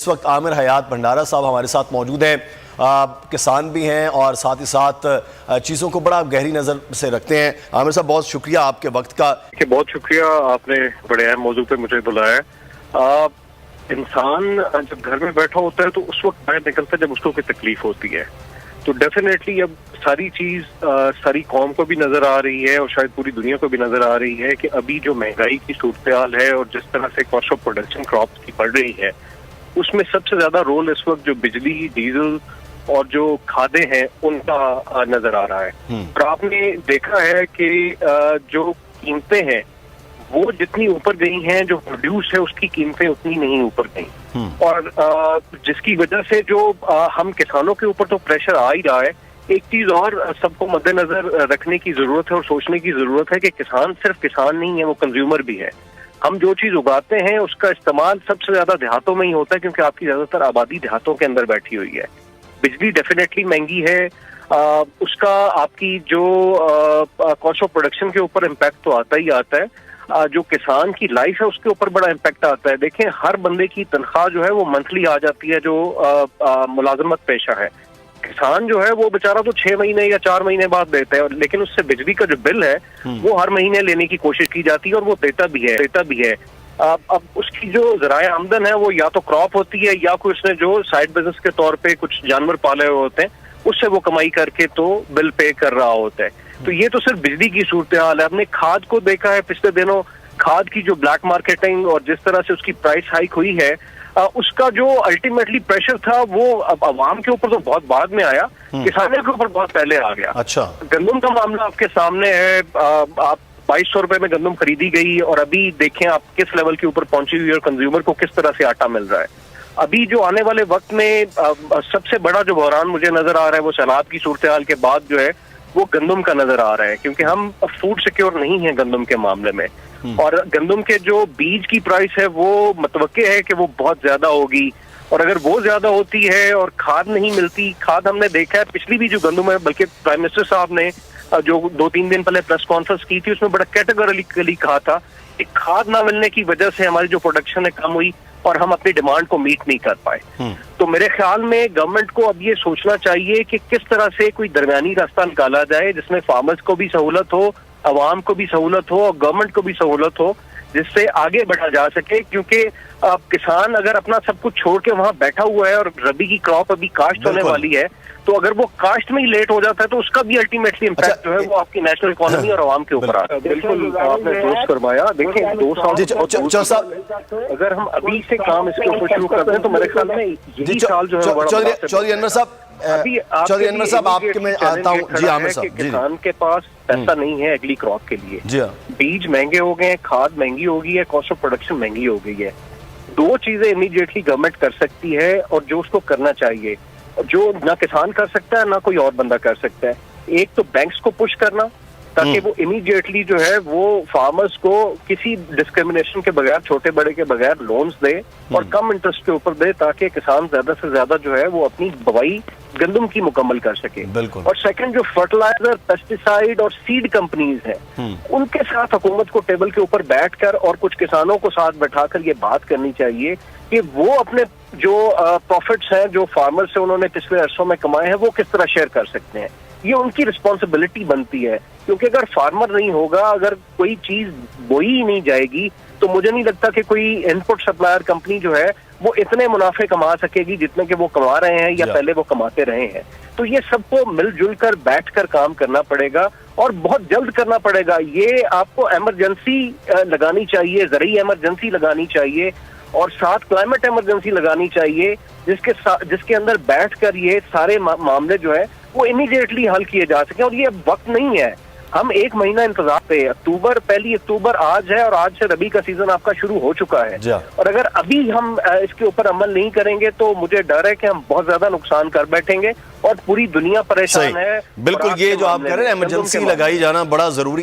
इस वक्त आमिर हयात भंडारा साहब हमारे साथ मौजूद हैं। किसान भी हैं और साथ ही साथ चीज़ों को बड़ा गहरी नज़र से रखते हैं। आमिर साहब, बहुत शुक्रिया आपके वक्त का। बहुत शुक्रिया, आपने बड़े अहम मौजू पे मुझे बुलाया है। इंसान जब घर में बैठा होता है तो उस वक्त बाहर निकलता है जब उसको कोई तकलीफ होती है। तो डेफिनेटली अब सारी चीज सारी कौम को भी नजर आ रही है और शायद पूरी दुनिया को भी नजर आ रही है कि अभी जो महंगाई की सूरत हाल है और जिस तरह से कॉस्ट ऑफ प्रोडक्शन क्रॉप्स की बढ़ रही है, उसमें सबसे ज्यादा रोल इस वक्त जो बिजली, डीजल और जो खादें हैं उनका नजर आ रहा है। और आपने देखा है कि जो कीमतें हैं वो जितनी ऊपर गई हैं, जो प्रोड्यूस है उसकी कीमतें उतनी नहीं ऊपर गई। और जिसकी वजह से जो हम किसानों के ऊपर तो प्रेशर आ ही रहा है। एक चीज और सबको मद्देनजर रखने की जरूरत है और सोचने की जरूरत है कि किसान सिर्फ किसान नहीं है, वो कंज्यूमर भी है। हम जो चीज उगाते हैं उसका इस्तेमाल सबसे ज्यादा देहातों में ही होता है, क्योंकि आपकी ज्यादातर आबादी देहातों के अंदर बैठी हुई है। बिजली डेफिनेटली महंगी है, उसका आपकी जो कॉस्ट ऑफ प्रोडक्शन के ऊपर इम्पैक्ट तो आता ही आता है। जो किसान की लाइफ है उसके ऊपर बड़ा इम्पैक्ट आता है। देखें, हर बंदे की तनख्वाह जो है वो मंथली आ जाती है, जो मुलाजमत पेशा है। किसान जो है वो बेचारा तो 6 महीने या 4 महीने बाद देता है, लेकिन उससे बिजली का जो बिल है वो हर महीने लेने की कोशिश की जाती है और वो देता भी है। अब उसकी जो ज़राए आमदन है वो या तो क्रॉप होती है या कोई उसने जो साइड बिजनेस के तौर पे कुछ जानवर पाले हुए होते हैं उससे वो कमाई करके तो बिल पे कर रहा होता है। तो ये तो सिर्फ बिजली की सूरत हाल है। हमने खाद को देखा है पिछले दिनों, खाद की जो ब्लैक मार्केटिंग और जिस तरह से उसकी प्राइस हाइक हुई है, उसका जो अल्टीमेटली प्रेशर था वो अब अवाम के ऊपर तो बहुत बाद में आया, किसानों के ऊपर बहुत पहले आ गया। अच्छा, गंदम का मामला आपके सामने है। आप 2200 रुपए में गंदम खरीदी गई और अभी देखें आप किस लेवल के ऊपर पहुंची हुई है और कंज्यूमर को किस तरह से आटा मिल रहा है। अभी जो आने वाले वक्त में सबसे बड़ा जो बहरान मुझे नजर आ रहा है वो सैलाब की सूरत हाल के बाद जो है वो गंदम का नजर आ रहा है, क्योंकि हम फूड सिक्योर नहीं है गंदम के मामले में। और गंदम के जो बीज की प्राइस है वो मतवक्के है कि वो बहुत ज्यादा होगी, और अगर वो ज्यादा होती है और खाद नहीं मिलती, खाद हमने देखा है पिछली भी जो गंदम है, बल्कि प्राइम मिनिस्टर साहब ने जो 2-3 दिन पहले प्रेस कॉन्फ्रेंस की थी उसमें बड़ा कैटेगोरिकली कहा था कि खाद ना मिलने की वजह से हमारी जो प्रोडक्शन है कम हुई और हम अपनी डिमांड को मीट नहीं कर पाए। तो मेरे ख्याल में गवर्नमेंट को अब ये सोचना चाहिए कि किस तरह से कोई दरमियानी रास्ता निकाला जाए जिसमें फार्मर्स को भी सहूलत हो, अवाम को भी सहूलत हो और गवर्नमेंट को भी सहूलत हो, जिससे आगे बढ़ा जा सके। क्योंकि किसान अगर अपना सब कुछ छोड़ के वहां बैठा हुआ है और रबी की क्रॉप अभी काश्त होने वाली है, तो अगर वो काश्त में ही लेट हो जाता है तो उसका भी अल्टीमेटली इम्पैक्ट जो है वो आपकी नेशनल इकोनॉमी और आवाम के ऊपर आता है। बिल्कुल आपने दोस्त करवाया। देखिए 2 साल अगर हम अभी से काम इसके ऊपर शुरू करते हैं तो मेरे ख्याल में यही साल जो है चौधरी अनवर साहब आपके मैं आता हूँ। जी आमिर साहब, किसान के पास पैसा नहीं है अगली क्रॉप के लिए। जी हाँ, बीज महंगे हो गए हैं, खाद महंगी हो गई है, कॉस्ट ऑफ प्रोडक्शन महंगी हो गई है। 2 चीजें इमीडिएटली गवर्नमेंट कर सकती है और जो उसको करना चाहिए, जो ना किसान कर सकता है ना कोई और बंदा कर सकता है। एक तो बैंक्स को पुश करना ताकि वो इमीडिएटली जो है वो फार्मर्स को किसी डिस्क्रिमिनेशन के बगैर, छोटे बड़े के बगैर लोन्स दे और कम इंटरेस्ट के ऊपर दे, ताकि किसान ज्यादा से ज्यादा जो है वो अपनी बुवाई गंदम की मुकम्मल कर सके। और सेकंड, जो फर्टिलाइजर, पेस्टिसाइड और सीड कंपनीज हैं उनके साथ हुकूमत को टेबल के ऊपर बैठकर और कुछ किसानों को साथ बैठाकर ये बात करनी चाहिए कि वो अपने जो प्रॉफिट्स हैं, जो फार्मर्स से उन्होंने पिछले अरसों में कमाए हैं, वो किस तरह शेयर कर सकते हैं। ये उनकी रिस्पॉन्सिबिलिटी बनती है, क्योंकि अगर फार्मर नहीं होगा, अगर कोई चीज बोई ही नहीं जाएगी, तो मुझे नहीं लगता कि कोई इनपुट सप्लायर कंपनी जो है वो इतने मुनाफे कमा सकेगी जितने कि वो कमा रहे हैं या पहले वो कमाते रहे हैं। तो ये सबको मिलजुल कर बैठ कर काम करना पड़ेगा और बहुत जल्द करना पड़ेगा। ये आपको एमरजेंसी लगानी चाहिए, ज़रूरी एमरजेंसी लगानी चाहिए और साथ क्लाइमेट एमरजेंसी लगानी चाहिए, जिसके अंदर बैठकर ये सारे मामले जो है वो इमीडिएटली हल किए जा सके। और ये वक्त नहीं है, हम 1 महीना इंतजार पे, पहली अक्टूबर आज है और आज से रबी का सीजन आपका शुरू हो चुका है। और अगर अभी हम इसके ऊपर अमल नहीं करेंगे तो मुझे डर है कि हम बहुत ज्यादा नुकसान कर बैठेंगे और पूरी दुनिया परेशान है। बिल्कुल, ये जो आप कह रहे हैं इमरजेंसी लगाई जाना बड़ा जरूरी